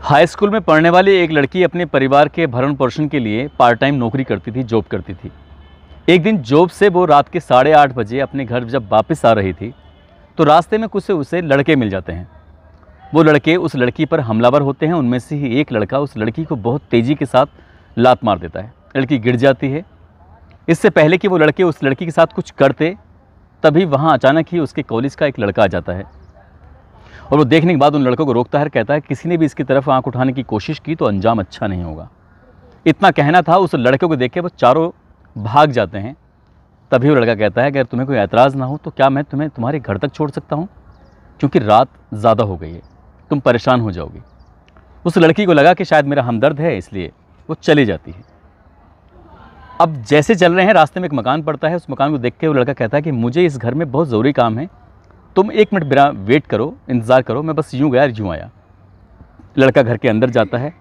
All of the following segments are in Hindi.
हाई स्कूल में पढ़ने वाली एक लड़की अपने परिवार के भरण पोषण के लिए पार्ट टाइम नौकरी करती थी, जॉब करती थी। एक दिन जॉब से वो रात के 8:30 बजे अपने घर जब वापस आ रही थी तो रास्ते में कुछ उसे लड़के मिल जाते हैं। वो लड़के उस लड़की पर हमलावर होते हैं। उनमें से ही एक लड़का उस लड़की को बहुत तेज़ी के साथ लात मार देता है। लड़की गिर जाती है। इससे पहले कि वो लड़के उस लड़की के साथ कुछ करते, तभी वहाँ अचानक ही उसके कॉलेज का एक लड़का आ जाता है और वो देखने के बाद उन लड़कों को रोकता है, कहता है किसी ने भी इसकी तरफ आंख उठाने की कोशिश की तो अंजाम अच्छा नहीं होगा। इतना कहना था। उस लड़के को देख के वो चारों भाग जाते हैं। तभी वो लड़का कहता है कि अगर तुम्हें कोई ऐतराज़ ना हो तो क्या मैं तुम्हें तुम्हारे घर तक छोड़ सकता हूँ, क्योंकि रात ज़्यादा हो गई है, तुम परेशान हो जाओगी। उस लड़की को लगा कि शायद मेरा हमदर्द है, इसलिए वो चली जाती है। अब जैसे चल रहे हैं, रास्ते में एक मकान पड़ता है। उस मकान को देख के वो लड़का कहता है कि मुझे इस घर में बहुत ज़रूरी काम है, तुम 1 मिनट मेरा वेट करो, इंतज़ार करो, मैं बस यूँ गया यूँ आया। लड़का घर के अंदर जाता है।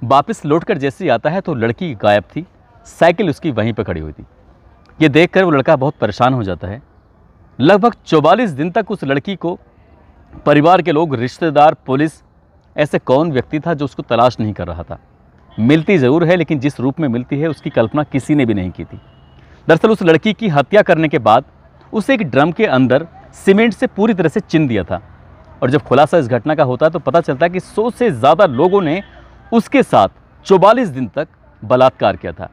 वापस लौटकर जैसे ही आता है तो लड़की गायब थी। साइकिल उसकी वहीं पर खड़ी हुई थी। ये देखकर वो लड़का बहुत परेशान हो जाता है। लगभग 44 दिन तक उस लड़की को परिवार के लोग, रिश्तेदार, पुलिस, ऐसे कौन व्यक्ति था जो उसको तलाश नहीं कर रहा था। मिलती ज़रूर है, लेकिन जिस रूप में मिलती है उसकी कल्पना किसी ने भी नहीं की थी। दरअसल उस लड़की की हत्या करने के बाद उसे एक ड्रम के अंदर सीमेंट से पूरी तरह से चिन दिया था। और जब खुलासा इस घटना का होता है तो पता चलता है कि 100 से ज़्यादा लोगों ने उसके साथ 44 दिन तक बलात्कार किया था।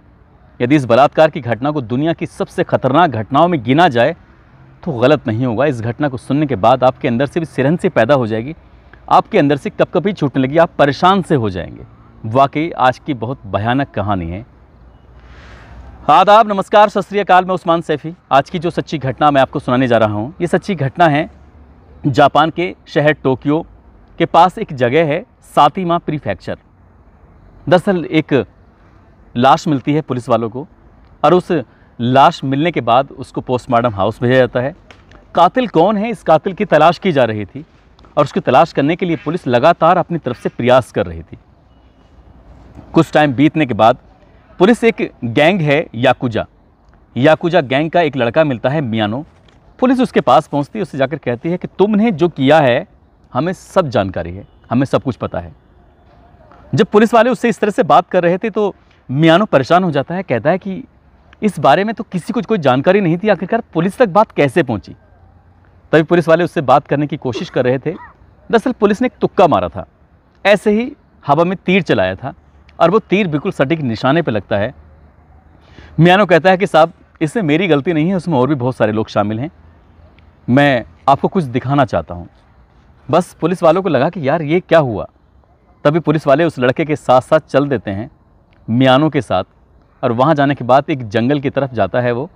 यदि इस बलात्कार की घटना को दुनिया की सबसे खतरनाक घटनाओं में गिना जाए तो गलत नहीं होगा। इस घटना को सुनने के बाद आपके अंदर से भी सिरहंसी पैदा हो जाएगी, आपके अंदर से कपकपी छूटने लगी, आप परेशान से हो जाएंगे। वाकई आज की बहुत भयानक कहानी है। आदाब, नमस्कार, सत श्री अकाल। मैं उस्मान सैफ़ी। आज की जो सच्ची घटना मैं आपको सुनाने जा रहा हूँ, ये सच्ची घटना है जापान के शहर टोक्यो के पास एक जगह है, सातिमा प्रीफेक्चर। दरअसल एक लाश मिलती है पुलिस वालों को और उस लाश मिलने के बाद उसको पोस्टमार्टम हाउस भेजा जाता है। कातिल कौन है, इस कातिल की तलाश की जा रही थी और उसकी तलाश करने के लिए पुलिस लगातार अपनी तरफ से प्रयास कर रही थी। कुछ टाइम बीतने के बाद पुलिस, एक गैंग है याकुजा गैंग का एक लड़का मिलता है, मियानो। पुलिस उसके पास पहुंचती है, उससे जाकर कहती है कि तुमने जो किया है हमें सब जानकारी है, हमें सब कुछ पता है। जब पुलिस वाले उससे इस तरह से बात कर रहे थे तो मियानो परेशान हो जाता है, कहता है कि इस बारे में तो किसी को कोई जानकारी नहीं थी, आखिरकार पुलिस तक बात कैसे पहुंची। तभी पुलिस वाले उससे बात करने की कोशिश कर रहे थे। दरअसल पुलिस ने एक तुक्का मारा था, ऐसे ही हवा में तीर चलाया था और वो तीर बिल्कुल सटीक निशाने पर लगता है। मियानो कहता है कि साहब, इसमें मेरी गलती नहीं है, उसमें और भी बहुत सारे लोग शामिल हैं, मैं आपको कुछ दिखाना चाहता हूँ। बस पुलिस वालों को लगा कि यार ये क्या हुआ। तभी पुलिस वाले उस लड़के के साथ साथ चल देते हैं, मियानो के साथ, और वहाँ जाने के बाद एक जंगल की तरफ जाता है वो,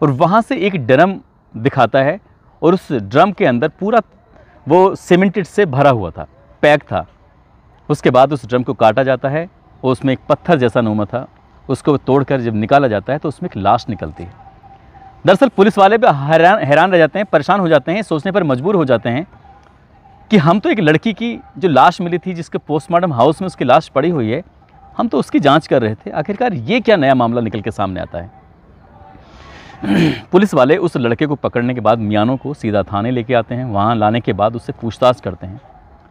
और वहाँ से एक ड्रम दिखाता है और उस ड्रम के अंदर पूरा वो सीमेंटेड से भरा हुआ था, पैक था। उसके बाद उस ड्रम को काटा जाता है और उसमें एक पत्थर जैसा नुमा था, उसको तोड़कर जब निकाला जाता है तो उसमें एक लाश निकलती है। दरअसल पुलिस वाले भी हैरान रह जाते हैं, परेशान हो जाते हैं, सोचने पर मजबूर हो जाते हैं कि हम तो एक लड़की की जो लाश मिली थी, जिसके पोस्टमार्टम हाउस में उसकी लाश पड़ी हुई है, हम तो उसकी जांच कर रहे थे, आखिरकार ये क्या नया मामला निकल के सामने आता है। पुलिस वाले उस लड़के को पकड़ने के बाद मियानो को सीधा थाने लेके आते हैं। वहाँ लाने के बाद उससे पूछताछ करते हैं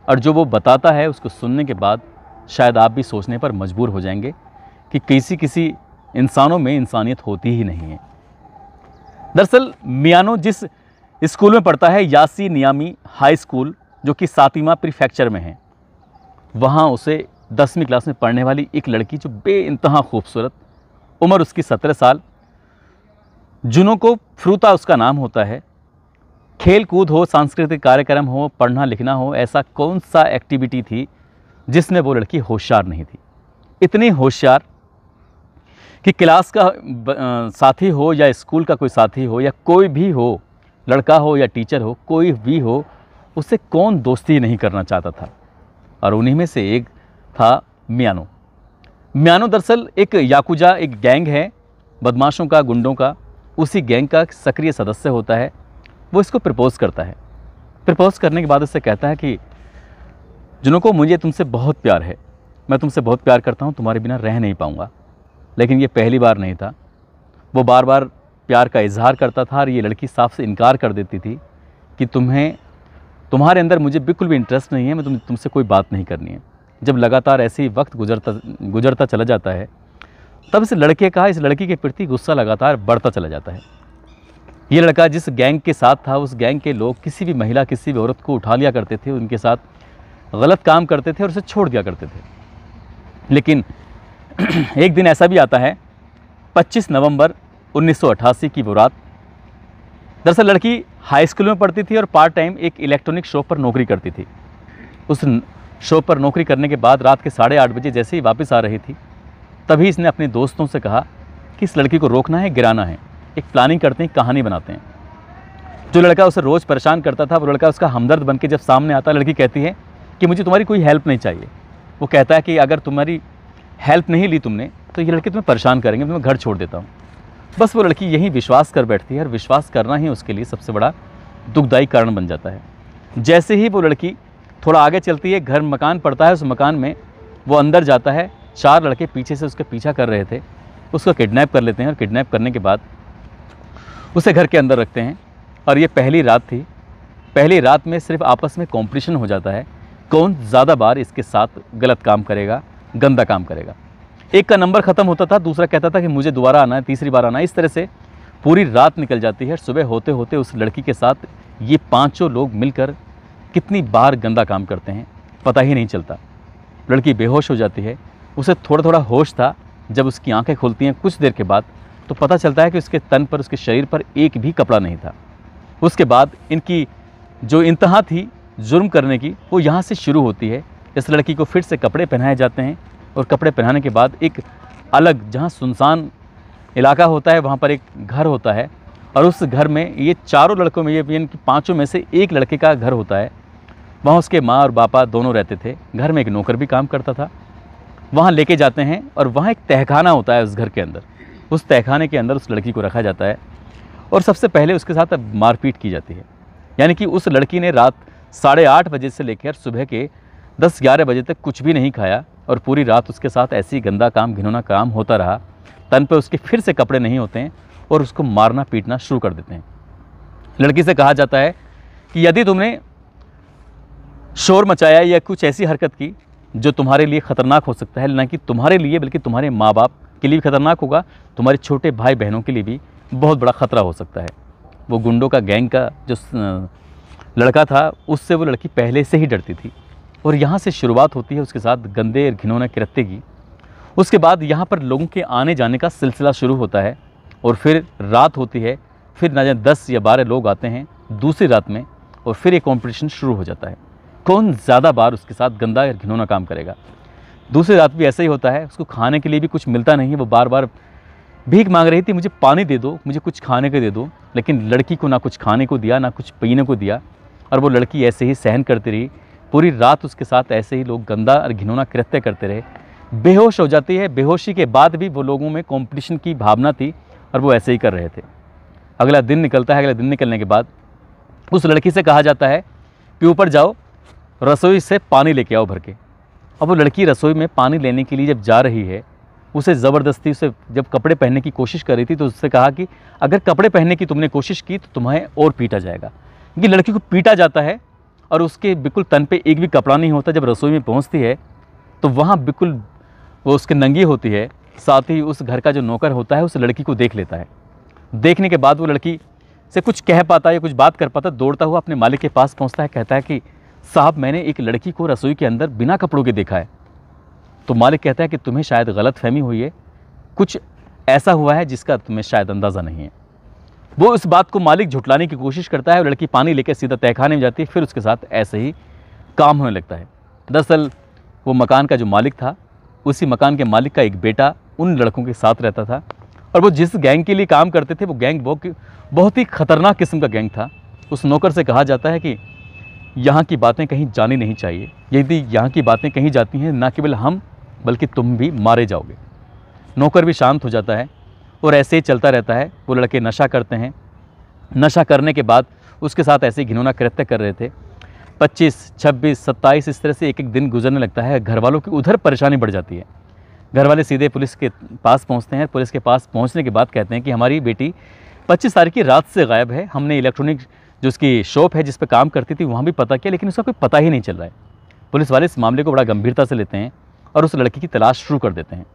और जो वो बताता है उसको सुनने के बाद शायद आप भी सोचने पर मजबूर हो जाएंगे कि किसी इंसानों में इंसानियत होती ही नहीं है। दरअसल मियानो जिस स्कूल में पढ़ता है, यासी नियामी हाई स्कूल, जो कि सातिमा प्रीफेक्चर में है, वहाँ उसे 10वीं क्लास में पढ़ने वाली एक लड़की, जो बेइंतहा खूबसूरत, उम्र उसकी 17 साल, जुनोको फ्रूता उसका नाम होता है। खेल कूद हो, सांस्कृतिक कार्यक्रम हो, पढ़ना लिखना हो, ऐसा कौन सा एक्टिविटी थी जिसमें वो लड़की होशियार नहीं थी। इतनी होशियार कि क्लास का साथी हो या स्कूल का कोई साथी हो या कोई भी हो, लड़का हो या टीचर हो, कोई भी हो, उससे कौन दोस्ती नहीं करना चाहता था। और उन्हीं में से एक था मियानो। मियानो दरअसल एक याकुजा, एक गैंग है बदमाशों का, गुंडों का, उसी गैंग का सक्रिय सदस्य होता है। वो इसको प्रपोज़ करता है। प्रपोज़ करने के बाद उससे कहता है कि जुनको, मुझे तुमसे बहुत प्यार है, मैं तुमसे बहुत प्यार करता हूँ, तुम्हारे बिना रह नहीं पाऊँगा। लेकिन ये पहली बार नहीं था, वो बार बार प्यार का इजहार करता था और ये लड़की साफ से इनकार कर देती थी कि तुम्हारे अंदर मुझे बिल्कुल भी इंटरेस्ट नहीं है, मैं तुमसे कोई बात नहीं करनी है। जब लगातार ऐसे ही वक्त गुजरता चला जाता है, तब इस लड़के का इस लड़की के प्रति गुस्सा लगातार बढ़ता चला जाता है। ये लड़का जिस गैंग के साथ था, उस गैंग के लोग किसी भी महिला, किसी भी औरत को उठा लिया करते थे, उनके साथ गलत काम करते थे और उसे छोड़ दिया करते थे। लेकिन एक दिन ऐसा भी आता है, 25 नवंबर 1988 की वो रात। दरअसल लड़की हाई स्कूल में पढ़ती थी और पार्ट टाइम एक इलेक्ट्रॉनिक शॉप पर नौकरी करती थी। उस शॉप पर नौकरी करने के बाद रात के 8:30 बजे जैसे ही वापस आ रही थी, तभी इसने अपने दोस्तों से कहा कि इस लड़की को रोकना है, गिराना है, एक प्लानिंग करते हैं, कहानी बनाते हैं। जो लड़का उसे रोज़ परेशान करता था, वो लड़का उसका हमदर्द बन के जब सामने आता, लड़की कहती है कि मुझे तुम्हारी कोई हेल्प नहीं चाहिए। वो कहता है कि अगर तुम्हारी हेल्प नहीं ली तुमने तो ये लड़के तुम्हें परेशान करेंगे, मैं घर छोड़ देता हूँ। बस वो लड़की यही विश्वास कर बैठती है और विश्वास करना ही उसके लिए सबसे बड़ा दुखदायी कारण बन जाता है। जैसे ही वो लड़की थोड़ा आगे चलती है, घर मकान पड़ता है, उस मकान में वो अंदर जाता है। 4 लड़के पीछे से उसके पीछा कर रहे थे, उसको किडनैप कर लेते हैं और किडनैप करने के बाद उसे घर के अंदर रखते हैं। और ये पहली रात थी। पहली रात में सिर्फ आपस में कॉम्पिटिशन हो जाता है, कौन ज़्यादा बार इसके साथ गलत काम करेगा, गंदा काम करेगा। एक का नंबर ख़त्म होता था, दूसरा कहता था कि मुझे दोबारा आना है, तीसरी बार आना है। इस तरह से पूरी रात निकल जाती है। सुबह होते होते उस लड़की के साथ ये 5 लोग मिलकर कितनी बार गंदा काम करते हैं, पता ही नहीं चलता। लड़की बेहोश हो जाती है। उसे थोड़ा थोड़ा होश था। जब उसकी आंखें खुलती हैं कुछ देर के बाद, तो पता चलता है कि उसके तन पर, उसके शरीर पर एक भी कपड़ा नहीं था। उसके बाद इनकी जो इंतहा थी जुर्म करने की, वो यहाँ से शुरू होती है। इस लड़की को फिर से कपड़े पहनाए जाते हैं और कपड़े पहनाने के बाद एक अलग, जहाँ सुनसान इलाका होता है, वहाँ पर एक घर होता है। और उस घर में ये 4 लड़कों में, ये इनकी 5 में से एक लड़के का घर होता है। वहाँ उसके माँ और पापा दोनों रहते थे। घर में एक नौकर भी काम करता था। वहाँ लेके जाते हैं और वहाँ एक तहखाना होता है उस घर के अंदर। उस तहखाने के अंदर उस लड़की को रखा जाता है और सबसे पहले उसके साथ मारपीट की जाती है। यानी कि उस लड़की ने रात 8:30 बजे से लेकर सुबह के 10-11 बजे तक कुछ भी नहीं खाया और पूरी रात उसके साथ ऐसी ही गंदा काम, घिनौना काम होता रहा। तन पे उसके फिर से कपड़े नहीं होते हैं और उसको मारना पीटना शुरू कर देते हैं। लड़की से कहा जाता है कि यदि तुमने शोर मचाया या कुछ ऐसी हरकत की जो तुम्हारे लिए ख़तरनाक हो सकता है, ना कि तुम्हारे लिए बल्कि तुम्हारे माँ बाप के लिए भी खतरनाक होगा, तुम्हारे छोटे भाई बहनों के लिए भी बहुत बड़ा ख़तरा हो सकता है। वो गुंडों का गैंग का जो लड़का था, उससे वो लड़की पहले से ही डरती थी और यहाँ से शुरुआत होती है उसके साथ गंदे और घिनौने कृत्य की। उसके बाद यहाँ पर लोगों के आने जाने का सिलसिला शुरू होता है और फिर रात होती है। फिर ना जाने 10 या 12 लोग आते हैं दूसरी रात में और फिर एक कॉम्पिटिशन शुरू हो जाता है, कौन ज़्यादा बार उसके साथ गंदा और घिनौना काम करेगा। दूसरी रात भी ऐसा ही होता है। उसको खाने के लिए भी कुछ मिलता नहीं है। वो बार बार भीख मांग रही थी, मुझे पानी दे दो, मुझे कुछ खाने को दे दो, लेकिन लड़की को ना कुछ खाने को दिया, ना कुछ पीने को दिया और वो लड़की ऐसे ही सहन करती रही। पूरी रात उसके साथ ऐसे ही लोग गंदा और घिनौना कृत्य करते रहे। बेहोश हो जाती है। बेहोशी के बाद भी वो लोगों में कंपटीशन की भावना थी और वो ऐसे ही कर रहे थे। अगला दिन निकलता है। अगला दिन निकलने के बाद उस लड़की से कहा जाता है कि ऊपर जाओ, रसोई से पानी लेके आओ भर के। अब वो लड़की रसोई में पानी लेने के लिए जब जा रही है, उसे ज़बरदस्ती से जब कपड़े पहनने की कोशिश कर रही थी तो उससे कहा कि अगर कपड़े पहनने की तुमने कोशिश की तो तुम्हें और पीटा जाएगा। क्योंकि लड़की को पीटा जाता है और उसके बिल्कुल तन पे एक भी कपड़ा नहीं होता। जब रसोई में पहुंचती है तो वहाँ बिल्कुल वो उसके नंगी होती है। साथ ही उस घर का जो नौकर होता है उस लड़की को देख लेता है। देखने के बाद वो लड़की से कुछ कह पाता या कुछ बात कर पाता, दौड़ता हुआ अपने मालिक के पास पहुँचता है। कहता है कि साहब, मैंने एक लड़की को रसोई के अंदर बिना कपड़ों के देखा है। तो मालिक कहता है कि तुम्हें शायद गलतफहमी हुई है, कुछ ऐसा हुआ है जिसका तुम्हें शायद अंदाज़ा नहीं है। वो इस बात को मालिक झुटलाने की कोशिश करता है और लड़की पानी लेकर सीधा तहखाने में जाती है। फिर उसके साथ ऐसे ही काम होने लगता है। दरअसल वो मकान का जो मालिक था, उसी मकान के मालिक का एक बेटा उन लड़कों के साथ रहता था और वो जिस गैंग के लिए काम करते थे वो गैंग बहुत ही ख़तरनाक किस्म का गैंग था। उस नौकर से कहा जाता है कि यहाँ की बातें कहीं जानी नहीं चाहिए, यदि यहाँ की बातें कहीं जाती हैं ना केवल हम बल्कि तुम भी मारे जाओगे। नौकर भी शांत हो जाता है और ऐसे ही चलता रहता है। वो लड़के नशा करते हैं। नशा करने के बाद उसके साथ ऐसे घिनौना कृत्य कर रहे थे। 25, 26, 27 इस तरह से एक एक दिन गुजरने लगता है। घर वालों की उधर परेशानी बढ़ जाती है। घर वाले सीधे पुलिस के पास पहुंचते हैं। पुलिस के पास पहुंचने के बाद कहते हैं कि हमारी बेटी 25 तारीख की रात से गायब है। हमने इलेक्ट्रॉनिक जो उसकी शॉप है जिस पर काम करती थी वहाँ भी पता किया, लेकिन उसका कोई पता ही नहीं चल रहा है। पुलिस वाले इस मामले को बड़ा गंभीरता से लेते हैं और उस लड़की की तलाश शुरू कर देते हैं।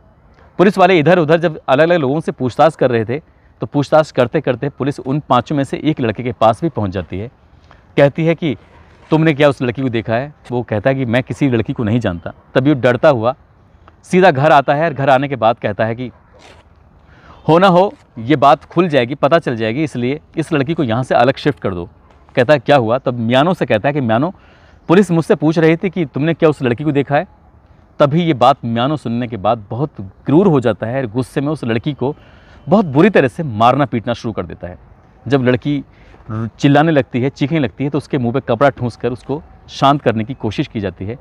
पुलिस वाले इधर उधर जब अलग अलग लोगों से पूछताछ कर रहे थे तो पूछताछ करते करते पुलिस उन 5 में से एक लड़के के पास भी पहुंच जाती है। कहती है कि तुमने क्या उस लड़की को देखा है? वो कहता है कि मैं किसी लड़की को नहीं जानता। तभी वो डरता हुआ सीधा घर आता है और घर आने के बाद कहता है कि हो ना हो ये बात खुल जाएगी, पता चल जाएगी, इसलिए इस लड़की को यहाँ से अलग शिफ्ट कर दो। कहता है क्या हुआ? तब म्यानो से कहता है कि म्यानो, पुलिस मुझसे पूछ रही थी कि तुमने क्या उस लड़की को देखा है? तभी ये बात म्यानो सुनने के बाद बहुत क्रूर हो जाता है और गुस्से में उस लड़की को बहुत बुरी तरह से मारना पीटना शुरू कर देता है। जब लड़की चिल्लाने लगती है, चीखने लगती है, तो उसके मुंह पे कपड़ा ठूंस कर उसको शांत करने की कोशिश की जाती है।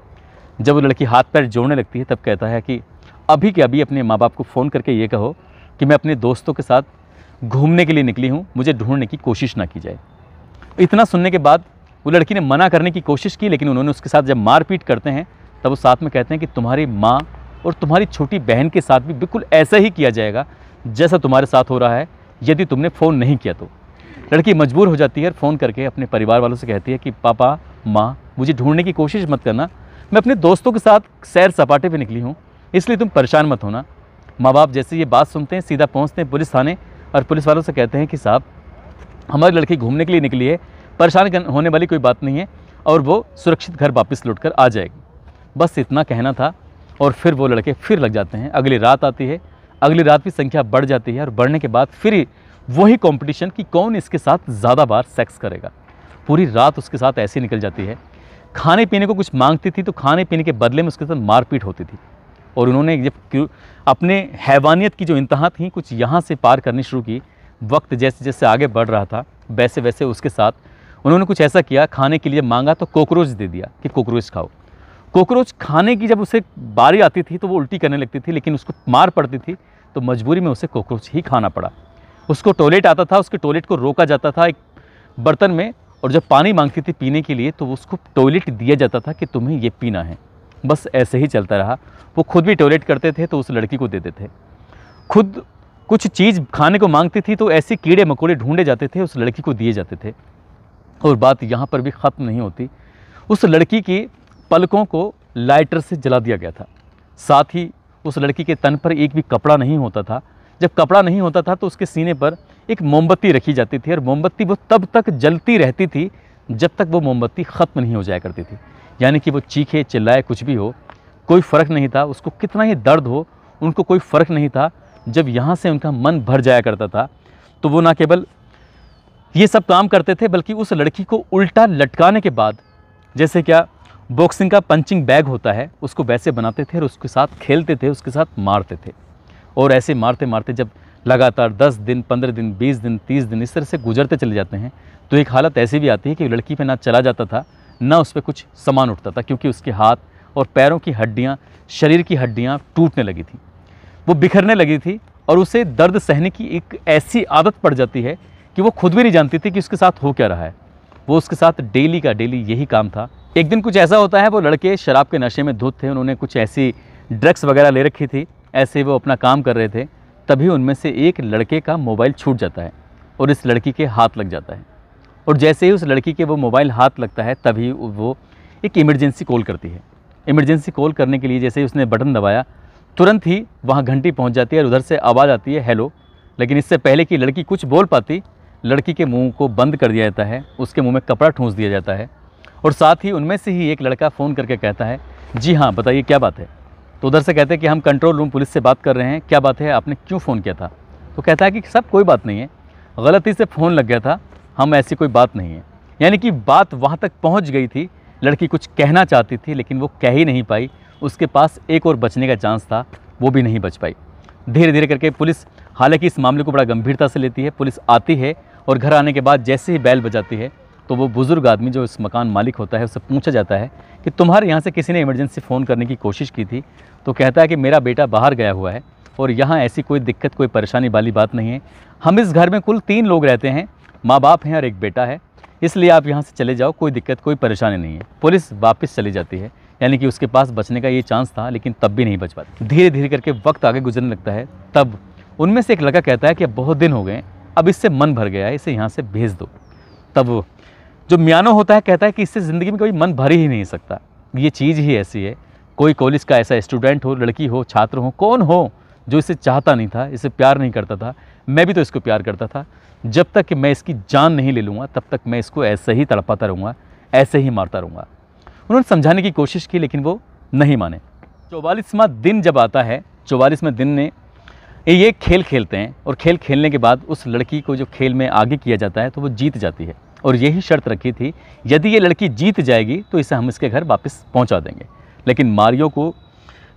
जब वो लड़की हाथ पैर जोड़ने लगती है तब कहता है कि अभी के अभी अपने माँ बाप को फ़ोन करके ये कहो कि मैं अपने दोस्तों के साथ घूमने के लिए निकली हूँ, मुझे ढूंढने की कोशिश ना की जाए। इतना सुनने के बाद वो लड़की ने मना करने की कोशिश की, लेकिन उन्होंने उसके साथ जब मारपीट करते हैं तब वो साथ में कहते हैं कि तुम्हारी माँ और तुम्हारी छोटी बहन के साथ भी बिल्कुल ऐसा ही किया जाएगा जैसा तुम्हारे साथ हो रहा है यदि तुमने फ़ोन नहीं किया तो। लड़की मजबूर हो जाती है और फ़ोन करके अपने परिवार वालों से कहती है कि पापा माँ मुझे ढूंढने की कोशिश मत करना, मैं अपने दोस्तों के साथ सैर सपाटे पे निकली हूँ, इसलिए तुम परेशान मत होना। माँ बाप जैसे ये बात सुनते हैं सीधा पहुँचते हैं पुलिस थाने और पुलिस वालों से कहते हैं कि साहब हमारी लड़की घूमने के लिए निकली है, परेशान होने वाली कोई बात नहीं है और वो सुरक्षित घर वापस लौट कर आ जाएगी। बस इतना कहना था और फिर वो लड़के फिर लग जाते हैं। अगली रात आती है, अगली रात भी संख्या बढ़ जाती है और बढ़ने के बाद फिर वही कंपटीशन कि कौन इसके साथ ज़्यादा बार सेक्स करेगा। पूरी रात उसके साथ ऐसे निकल जाती है। खाने पीने को कुछ मांगती थी तो खाने पीने के बदले में उसके साथ मारपीट होती थी और उन्होंने जब अपने हैवानियत की जो इंतहा थी कुछ यहाँ से पार करनी शुरू की। वक्त जैसे जैसे आगे बढ़ रहा था वैसे वैसे उसके साथ उन्होंने कुछ ऐसा किया, खाने के लिए मांगा तो कॉकरोच दे दिया कि कॉकरोच खाओ। कॉकरोच खाने की जब उसे बारी आती थी तो वो उल्टी करने लगती थी, लेकिन उसको मार पड़ती थी तो मजबूरी में उसे कॉकरोच ही खाना पड़ा। उसको टॉयलेट आता था, उसके टॉयलेट को रोका जाता था एक बर्तन में और जब पानी मांगती थी पीने के लिए तो उसको टॉयलेट दिया जाता था कि तुम्हें ये पीना है। बस ऐसे ही चलता रहा। वो खुद भी टॉयलेट करते थे तो उस लड़की को देते थे। खुद कुछ चीज़ खाने को मांगती थी तो ऐसे कीड़े मकोड़े ढूंढे जाते थे, उस लड़की को दिए जाते थे। और बात यहाँ पर भी ख़त्म नहीं होती। उस लड़की की पलकों को लाइटर से जला दिया गया था। साथ ही उस लड़की के तन पर एक भी कपड़ा नहीं होता था। जब कपड़ा नहीं होता था तो उसके सीने पर एक मोमबत्ती रखी जाती थी और मोमबत्ती वो तब तक जलती रहती थी जब तक वो मोमबत्ती ख़त्म नहीं हो जाया करती थी। यानी कि वो चीखे चिल्लाए कुछ भी हो, कोई फ़र्क नहीं था, उसको कितना ही दर्द हो उनको कोई फ़र्क नहीं था। जब यहाँ से उनका मन भर जाया करता था तो वो ना केवल ये सब काम करते थे बल्कि उस लड़की को उल्टा लटकाने के बाद जैसे क्या बॉक्सिंग का पंचिंग बैग होता है उसको वैसे बनाते थे और उसके साथ खेलते थे, उसके साथ मारते थे। और ऐसे मारते मारते जब लगातार 10 दिन, 15 दिन, 20 दिन, 30 दिन इस तरह से गुजरते चले जाते हैं तो एक हालत ऐसी भी आती है कि लड़की पे ना चला जाता था ना उस पर कुछ सामान उठता था, क्योंकि उसके हाथ और पैरों की हड्डियाँ, शरीर की हड्डियाँ टूटने लगी थी, वो बिखरने लगी थी और उसे दर्द सहने की एक ऐसी आदत पड़ जाती है कि वो खुद भी नहीं जानती थी कि उसके साथ हो क्या रहा है। वो उसके साथ डेली का डेली यही काम था। एक दिन कुछ ऐसा होता है, वो लड़के शराब के नशे में धुत थे, उन्होंने कुछ ऐसी ड्रग्स वगैरह ले रखी थी, ऐसे वो अपना काम कर रहे थे। तभी उनमें से एक लड़के का मोबाइल छूट जाता है और इस लड़की के हाथ लग जाता है। और जैसे ही उस लड़की के वो मोबाइल हाथ लगता है तभी वो एक इमरजेंसी कॉल करती है। इमरजेंसी कॉल करने के लिए जैसे ही उसने बटन दबाया तुरंत ही वहाँ घंटी पहुँच जाती है और उधर से आवाज़ आती है हेलो। लेकिन इससे पहले कि लड़की कुछ बोल पाती, लड़की के मुंह को बंद कर दिया जाता है, उसके मुंह में कपड़ा ठूंस दिया जाता है और साथ ही उनमें से ही एक लड़का फ़ोन करके कहता है जी हाँ बताइए क्या बात है। तो उधर से कहते हैं कि हम कंट्रोल रूम पुलिस से बात कर रहे हैं, क्या बात है, आपने क्यों फ़ोन किया था? तो कहता है कि सब कोई बात नहीं है, गलती से फ़ोन लग गया था, हम ऐसी कोई बात नहीं है। यानी कि बात वहाँ तक पहुँच गई थी, लड़की कुछ कहना चाहती थी लेकिन वो कह ही नहीं पाई, उसके पास एक और बचने का चांस था, वो भी नहीं बच पाई। धीरे धीरे करके पुलिस हालांकि इस मामले को बड़ा गंभीरता से लेती है। पुलिस आती है और घर आने के बाद जैसे ही बैल बजाती है तो वो बुज़ुर्ग आदमी जो इस मकान मालिक होता है उससे पूछा जाता है कि तुम्हारे यहाँ से किसी ने इमरजेंसी फ़ोन करने की कोशिश की थी? तो कहता है कि मेरा बेटा बाहर गया हुआ है और यहाँ ऐसी कोई दिक्कत कोई परेशानी वाली बात नहीं है। हम इस घर में कुल 3 लोग रहते हैं, माँ बाप हैं और एक बेटा है, इसलिए आप यहाँ से चले जाओ, कोई दिक्कत कोई परेशानी नहीं है। पुलिस वापस चली जाती है। यानी कि उसके पास बचने का ये चांस था लेकिन तब भी नहीं बच पाती। धीरे धीरे करके वक्त आगे गुजरने लगता है। तब उनमें से एक लड़का कहता है कि अब बहुत दिन हो गए, अब इससे मन भर गया है, इसे यहाँ से भेज दो। तब जो म्यानो होता है कहता है कि इससे ज़िंदगी में कभी मन भर ही नहीं सकता, ये चीज़ ही ऐसी है। कोई कॉलेज का ऐसा स्टूडेंट हो, लड़की हो, छात्र हो, कौन हो जो इसे चाहता नहीं था, इसे प्यार नहीं करता था। मैं भी तो इसको प्यार करता था। जब तक कि मैं इसकी जान नहीं ले लूँगा तब तक मैं इसको ऐसे ही तड़पाता रहूँगा, ऐसे ही मारता रहूँगा। उन्होंने समझाने की कोशिश की लेकिन वो नहीं माने। 44वां दिन जब आता है, 44वें दिन में ये खेल खेलते हैं और खेल खेलने के बाद उस लड़की को जो खेल में आगे किया जाता है तो वो जीत जाती है। और यही शर्त रखी थी, यदि ये लड़की जीत जाएगी तो इसे हम इसके घर वापस पहुंचा देंगे। लेकिन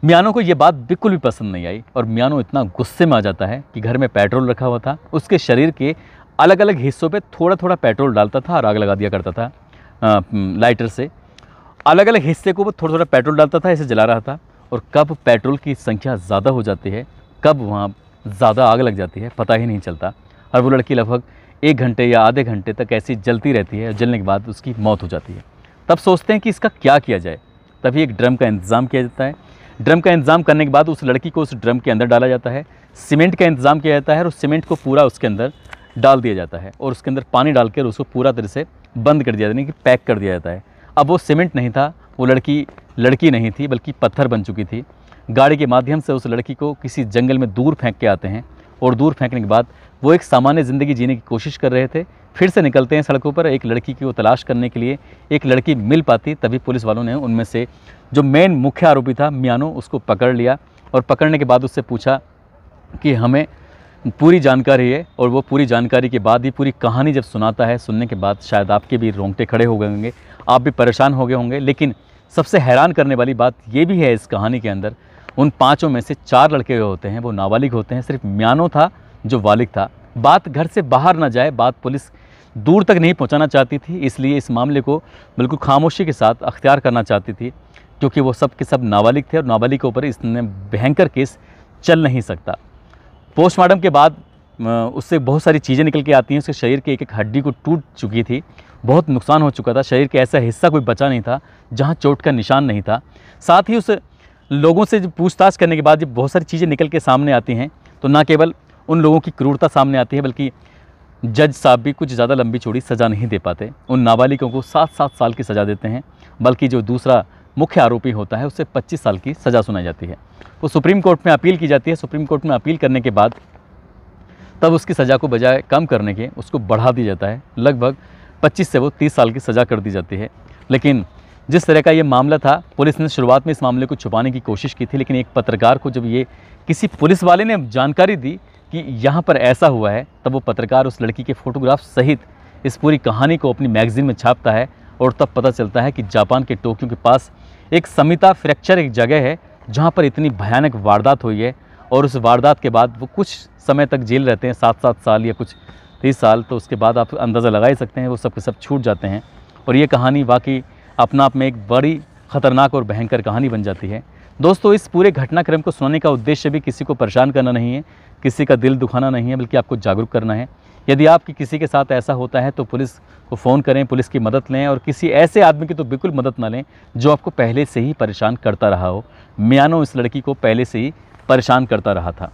मियानो को ये बात बिल्कुल भी पसंद नहीं आई और मियानो इतना गुस्से में आ जाता है कि घर में पेट्रोल रखा हुआ था, उसके शरीर के अलग अलग हिस्सों पे थोड़ा थोड़ा पेट्रोल डालता था और आग लगा दिया करता था लाइटर से। अलग अलग हिस्से को वो थोड़ा थोड़ा पेट्रोल डालता था, इसे जला रहा था। और कब पेट्रोल की संख्या ज़्यादा हो जाती है, कब वहाँ ज़्यादा आग लग जाती है, पता ही नहीं चलता। और वो लड़की लगभग 1 घंटे या आधे घंटे तक ऐसी जलती रहती है और जलने के बाद उसकी मौत हो जाती है। तब सोचते हैं कि इसका क्या किया जाए। तभी एक ड्रम का इंतज़ाम किया जाता है। ड्रम का इंतज़ाम करने के बाद उस लड़की को उस ड्रम के अंदर डाला जाता है। सीमेंट का इंतज़ाम किया जाता है और उस सीमेंट को पूरा उसके अंदर डाल दिया जाता है और उसके अंदर पानी डालकर उसको पूरा तरह से बंद कर दिया जाता है, कि पैक कर दिया जाता है। अब वो सीमेंट नहीं था, वो लड़की नहीं थी बल्कि पत्थर बन चुकी थी। गाड़ी के माध्यम से उस लड़की को किसी जंगल में दूर फेंक के आते हैं और दूर फेंकने के बाद वो एक सामान्य ज़िंदगी जीने की कोशिश कर रहे थे। फिर से निकलते हैं सड़कों पर एक लड़की को तलाश करने के लिए। एक लड़की मिल पाती, तभी पुलिस वालों ने उनमें से जो मेन मुख्य आरोपी था मियानो, उसको पकड़ लिया और पकड़ने के बाद उससे पूछा कि हमें पूरी जानकारी है। और वो पूरी जानकारी के बाद ही पूरी कहानी जब सुनाता है, सुनने के बाद शायद आपके भी रोंगटे खड़े हो गए होंगे, आप भी परेशान हो गए होंगे। लेकिन सबसे हैरान करने वाली बात ये भी है इस कहानी के अंदर, उन 5 में से 4 लड़के होते हैं वो नाबालिग होते हैं, सिर्फ मियानो था जो बालिग था। बात घर से बाहर ना जाए, बात पुलिस दूर तक नहीं पहुंचाना चाहती थी, इसलिए इस मामले को बिल्कुल खामोशी के साथ अख्तियार करना चाहती थी, क्योंकि वो सब के सब नाबालिग थे और नाबालिग के ऊपर इतने भयंकर केस चल नहीं सकता। पोस्टमार्टम के बाद उससे बहुत सारी चीज़ें निकल के आती हैं। उसके शरीर के एक एक हड्डी को टूट चुकी थी, बहुत नुकसान हो चुका था। शरीर के ऐसा हिस्सा कोई बचा नहीं था जहाँ चोट का निशान नहीं था। साथ ही उस लोगों से जब पूछताछ करने के बाद जब बहुत सारी चीज़ें निकल के सामने आती हैं तो ना केवल उन लोगों की क्रूरता सामने आती है बल्कि जज साहब भी कुछ ज़्यादा लंबी चौड़ी सज़ा नहीं दे पाते। उन नाबालिगों को 7-7 साल की सज़ा देते हैं, बल्कि जो दूसरा मुख्य आरोपी होता है उसे 25 साल की सज़ा सुनाई जाती है। वो सुप्रीम कोर्ट में अपील की जाती है। सुप्रीम कोर्ट में अपील करने के बाद तब उसकी सज़ा को बजाय कम करने के उसको बढ़ा दिया जाता है। लगभग 25 से वो 30 साल की सज़ा कर दी जाती है। लेकिन जिस तरह का ये मामला था, पुलिस ने शुरुआत में इस मामले को छुपाने की कोशिश की थी, लेकिन एक पत्रकार को जब ये किसी पुलिस वाले ने जानकारी दी कि यहाँ पर ऐसा हुआ है, तब वो पत्रकार उस लड़की के फ़ोटोग्राफ सहित इस पूरी कहानी को अपनी मैगज़ीन में छापता है। और तब पता चलता है कि जापान के टोक्यो के पास एक समिता फ्रैक्चर एक जगह है जहाँ पर इतनी भयानक वारदात हुई है। और उस वारदात के बाद वो कुछ समय तक जेल रहते हैं, 7-7 साल या कुछ 30 साल। तो उसके बाद आप अंदाज़ा लगा ही सकते हैं वो सब के सब छूट जाते हैं। और ये कहानी वाकई अपना आप में एक बड़ी ख़तरनाक और भयंकर कहानी बन जाती है। दोस्तों, इस पूरे घटनाक्रम को सुनाने का उद्देश्य भी किसी को परेशान करना नहीं है, किसी का दिल दुखाना नहीं है, बल्कि आपको जागरूक करना है। यदि आपकी किसी के साथ ऐसा होता है तो पुलिस को फ़ोन करें, पुलिस की मदद लें। और किसी ऐसे आदमी की तो बिल्कुल मदद ना लें जो आपको पहले से ही परेशान करता रहा हो। मियानो इस लड़की को पहले से ही परेशान करता रहा था।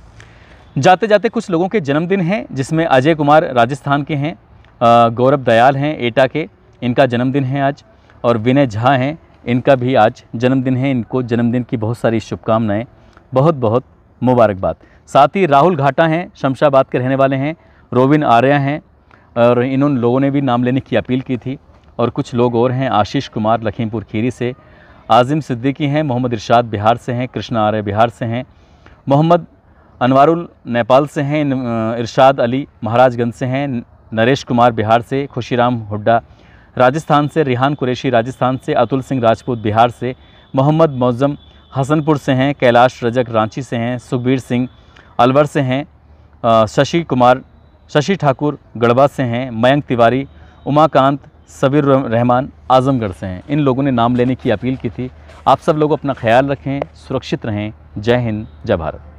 जाते जाते कुछ लोगों के जन्मदिन हैं, जिसमें अजय कुमार राजस्थान के हैं, गौरव दयाल हैं एटा के, इनका जन्मदिन है आज। और विनय झा हैं, इनका भी आज जन्मदिन है। इनको जन्मदिन की बहुत सारी शुभकामनाएं, बहुत बहुत मुबारकबाद। साथ ही राहुल घाटा हैं, शमशाबाद के रहने वाले हैं। रोबिन आर्या हैं और इन लोगों ने भी नाम लेने की अपील की थी। और कुछ लोग और हैं, आशीष कुमार लखीमपुर खीरी से, आज़िम सिद्दीकी हैं, मोहम्मद इरशाद बिहार से हैं, कृष्णा आर्य बिहार से हैं, मोहम्मद अनवारुल नेपाल से हैं, इरशाद अली महाराजगंज से हैं, नरेश कुमार बिहार से, खुशीराम हुड्डा राजस्थान से, रिहान कुरैशी राजस्थान से, अतुल सिंह राजपूत बिहार से, मोहम्मद मौज़म हसनपुर से हैं, कैलाश रजक रांची से हैं, सुखबीर सिंह अलवर से हैं, शशि ठाकुर गढ़वा से हैं, मयंक तिवारी, उमाकांत सबीर रहमान आजमगढ़ से हैं। इन लोगों ने नाम लेने की अपील की थी। आप सब लोग अपना ख्याल रखें, सुरक्षित रहें। जय हिंद, जय भारत।